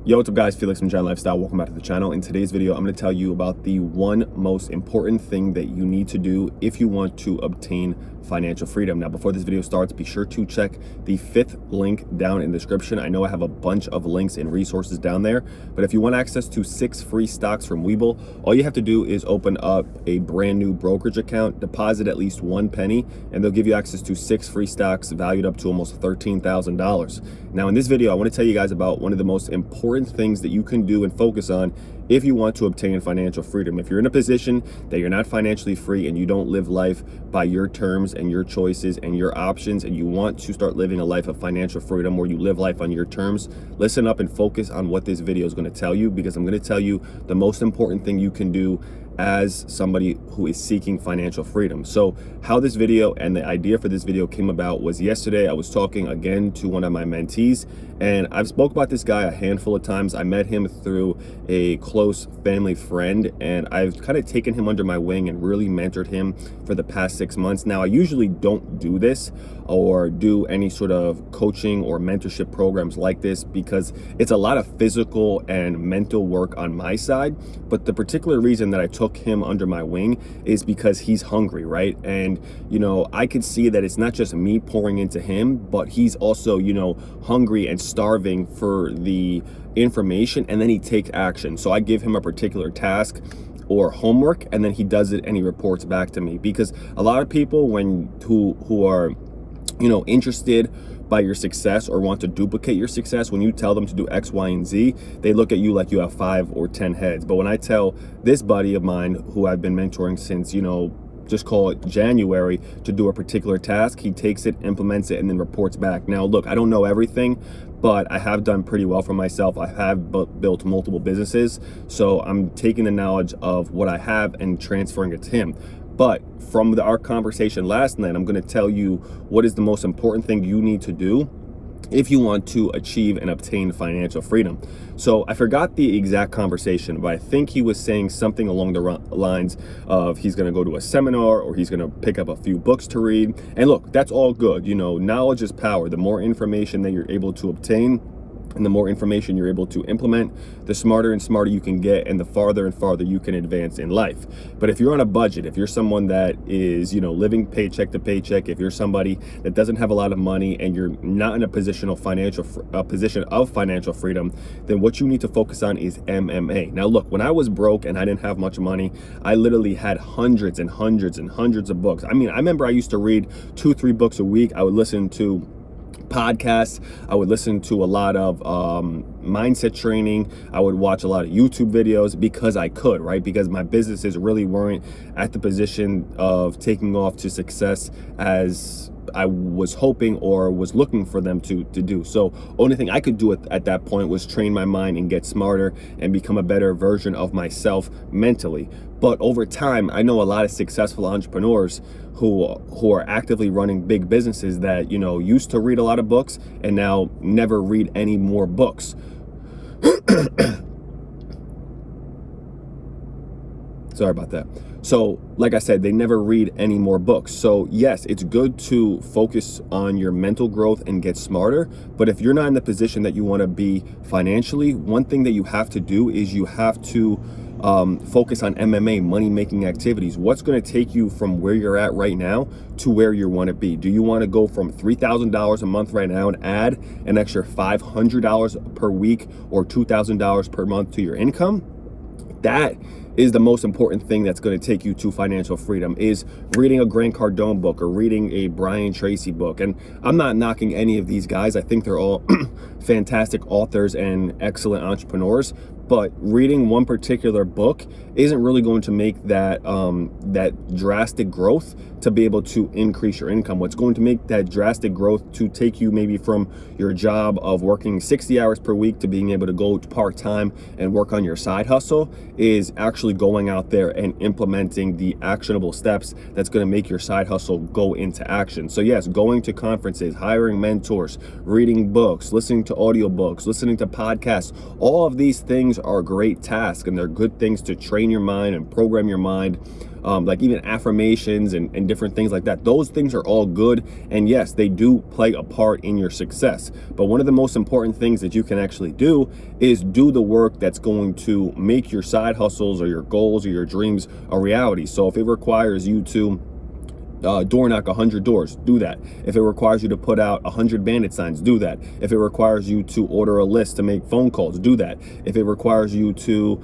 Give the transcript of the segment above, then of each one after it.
Yo, what's up guys, Felix from Giant Lifestyle. Welcome back to the channel. In today's video, I'm going to tell you about the one most important thing that you need to do if you want to obtain financial freedom. Now, before this video starts, be sure to check the 5th link down in the description. I know I have a bunch of links and resources down there, but if you want access to 6 free stocks from Webull, all you have to do is open up a brand new brokerage account, deposit at least 1 penny, and they'll give you access to 6 free stocks valued up to almost $13,000. Now, in this video, I want to tell you guys about one of the most important things that you can do and focus on if you want to obtain financial freedom. If you're in a position that you're not financially free and you don't live life by your terms and your choices and your options, and you want to start living a life of financial freedom where you live life on your terms, listen up and focus on what this video is going to tell you, because I'm going to tell you the most important thing you can do as somebody who is seeking financial freedom. So how this video and the idea for this video came about was yesterday I was talking again to one of my mentees, and I've spoke about this guy a handful of times. I met him through a close family friend, and I've kind of taken him under my wing and really mentored him for the past 6 months. Now, I usually don't do this or do any sort of coaching or mentorship programs like this because it's a lot of physical and mental work on my side. But the particular reason that I took him under my wing is because he's hungry, right? And, I could see that it's not just me pouring into him, but he's also, hungry and starving for the information, and then he takes action. So I give him a particular task or homework, and then he does it and he reports back to me. Because a lot of people who are interested by your success or want to duplicate your success, when you tell them to do X, Y, and Z, they look at you like you have 5 or 10 heads. But when I tell this buddy of mine who I've been mentoring since, just call it January, to do a particular task, he takes it, implements it, and then reports back. Now, look, I don't know everything, but I have done pretty well for myself. I have built multiple businesses, so I'm taking the knowledge of what I have and transferring it to him. But from our conversation last night, I'm going to tell you what is the most important thing you need to do if you want to achieve and obtain financial freedom. So I forgot the exact conversation, but I think he was saying something along the lines of he's going to go to a seminar or he's going to pick up a few books to read. And look, that's all good. Knowledge is power. The more information that you're able to obtain and the more information you're able to implement, the smarter and smarter you can get, and the farther and farther you can advance in life. But if you're on a budget, if you're someone that is, living paycheck to paycheck, if you're somebody that doesn't have a lot of money and you're not in a position of financial freedom, then what you need to focus on is MMA. Now, look, when I was broke and I didn't have much money, I literally had hundreds and hundreds and hundreds of books. I remember I used to read 2-3 books a week. I would listen to podcasts, I would listen to a lot of mindset training, I would watch a lot of YouTube videos because I could, right? Because my businesses really weren't at the position of taking off to success as I was hoping or was looking for them to do. So only thing I could do at that point was train my mind and get smarter and become a better version of myself mentally. But over time, I know a lot of successful entrepreneurs who are actively running big businesses that, used to read a lot of books and now never read any more books. Sorry about that. So, like I said, they never read any more books. So yes, it's good to focus on your mental growth and get smarter. But if you're not in the position that you want to be financially, one thing that you have to do is you have to focus on MMA, money-making activities. What's going to take you from where you're at right now to where you want to be? Do you want to go from $3,000 a month right now and add an extra $500 per week or $2,000 per month to your income? That is the most important thing that's going to take you to financial freedom, is reading a Grant Cardone book or reading a Brian Tracy book. And I'm not knocking any of these guys. I think they're all fantastic authors and excellent entrepreneurs. But reading one particular book isn't really going to make that drastic growth to be able to increase your income. What's going to make that drastic growth to take you maybe from your job of working 60 hours per week to being able to go part-time and work on your side hustle is actually going out there and implementing the actionable steps that's going to make your side hustle go into action. So yes, going to conferences, hiring mentors, reading books, listening to audiobooks, listening to podcasts, all of these things are great tasks, and they're good things to train your mind and program your mind like even affirmations and different things like that. Those things are all good, and yes, they do play a part in your success. But one of the most important things that you can actually do is do the work that's going to make your side hustles or your goals or your dreams a reality. So if it requires you to door knock 100 doors, do that. If it requires you to put out 100 bandit signs, do that. If it requires you to order a list to make phone calls, do that. If it requires you to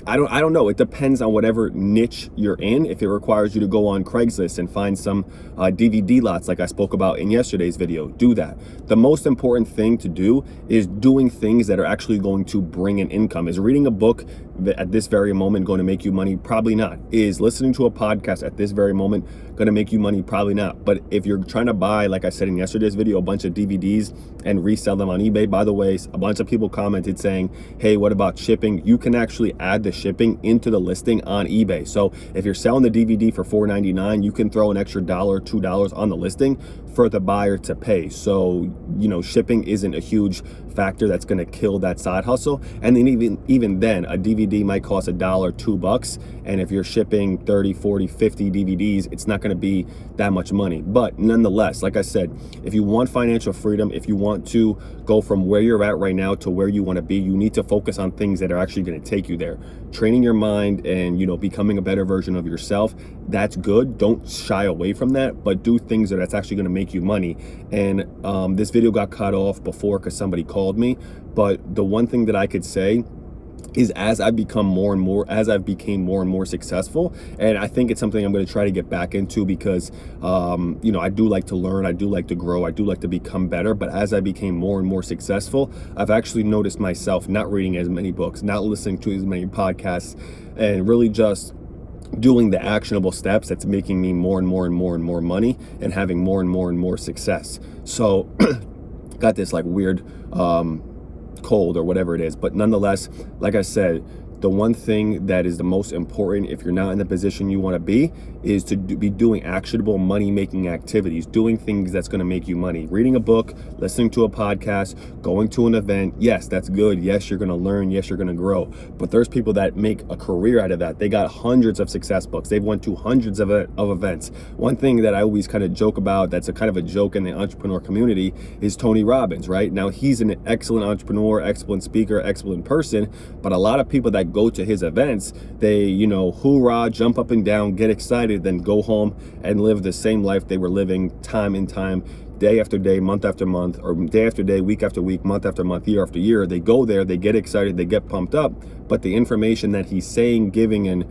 I don't know. It depends on whatever niche you're in. If it requires you to go on Craigslist and find some DVD lots like I spoke about in yesterday's video, do that. The most important thing to do is doing things that are actually going to bring an income. Is reading a book at this very moment going to make you money? Probably not. Is listening to a podcast at this very moment going to make you money? Probably not. But if you're trying to buy, like I said in yesterday's video, a bunch of DVDs and resell them on eBay, by the way, a bunch of people commented saying, hey, what about shipping? You can actually add the shipping into the listing on eBay. So if you're selling the DVD for $4.99, you can throw an extra $1 or $2 on the listing for the buyer to pay. So, you know, shipping isn't a huge factor that's going to kill that side hustle. And then even then, a DVD might cost $1, $2, and if you're shipping 30, 40, 50 DVDs, it's not going to be that much money. But nonetheless, like I said, if you want financial freedom, if you want to go from where you're at right now to where you want to be, you need to focus on things that are actually going to take you there. Training your mind and, you know, becoming a better version of yourself, that's good. Don't shy away from that, but do things that's actually going to make you money. And this video got cut off before because somebody called me, but the one thing that I could say is as I became more and more successful, and I think it's something I'm going to try to get back into because, you know, I do like to learn, I do like to grow, I do like to become better. But as I became more and more successful, I've actually noticed myself not reading as many books, not listening to as many podcasts, and really just doing the actionable steps that's making me more and more money and having more and more success. So got this like weird cold or whatever it is, but nonetheless, like I said, the one thing that is the most important if you're not in the position you want to be is to be doing actionable money-making activities, doing things that's going to make you money. Reading a book, listening to a podcast, going to an event, yes, that's good. Yes, you're going to learn. Yes, you're going to grow. But there's people that make a career out of that. They got hundreds of success books. They've went to hundreds of events. One thing that I always kind of joke about, that's a kind of a joke in the entrepreneur community, is Tony Robbins, right? Now, he's an excellent entrepreneur, excellent speaker, excellent person, but a lot of people that go to his events, they, you know, hoorah, jump up and down, get excited, then go home and live the same life they were living time and time, day after day, month after month, or day after day, week after week, month after month, year after year. They go there, they get excited, they get pumped up, but the information that he's saying, giving, and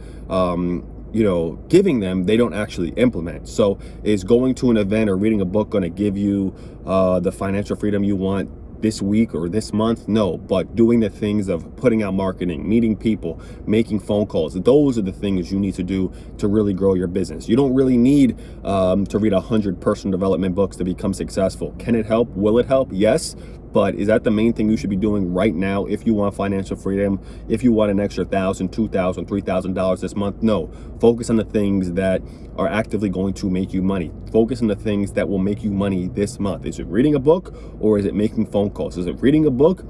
you know, giving them, they don't actually implement. So is going to an event or reading a book going to give you the financial freedom you want this week or this month? No, but doing the things of putting out marketing, meeting people, making phone calls, those are the things you need to do to really grow your business. You don't really need to read 100 personal development books to become successful. Can it help? Will it help? Yes. But is that the main thing you should be doing right now if you want financial freedom, if you want an extra $1,000, $2,000, $3,000 this month? No. Focus on the things that are actively going to make you money. Focus on the things that will make you money this month. Is it reading a book, or is it making phone calls? Is it reading a book,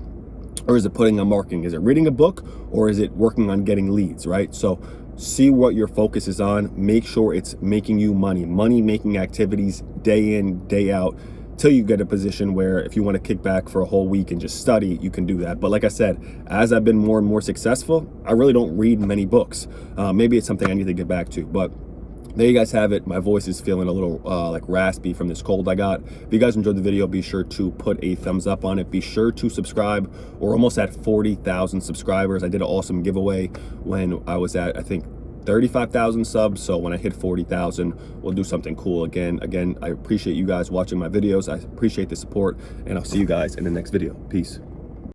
or is it putting on marketing? Is it reading a book, or is it working on getting leads, right? So see what your focus is on. Make sure it's making you money. Money-making activities day in, day out, till you get a position where if you want to kick back for a whole week and just study, you can do that. But like I said, as I've been more and more successful, I really don't read many books. Maybe it's something I need to get back to, but there you guys have it. My voice is feeling a little like raspy from this cold I got. If you guys enjoyed the video, be sure to put a thumbs up on it. Be sure to subscribe. We're almost at 40,000 subscribers. I did an awesome giveaway when I was at, I think, 35,000 subs. So when I hit 40,000, we'll do something cool again. I appreciate you guys watching my videos. I appreciate the support, and I'll see you guys in the next video. Peace.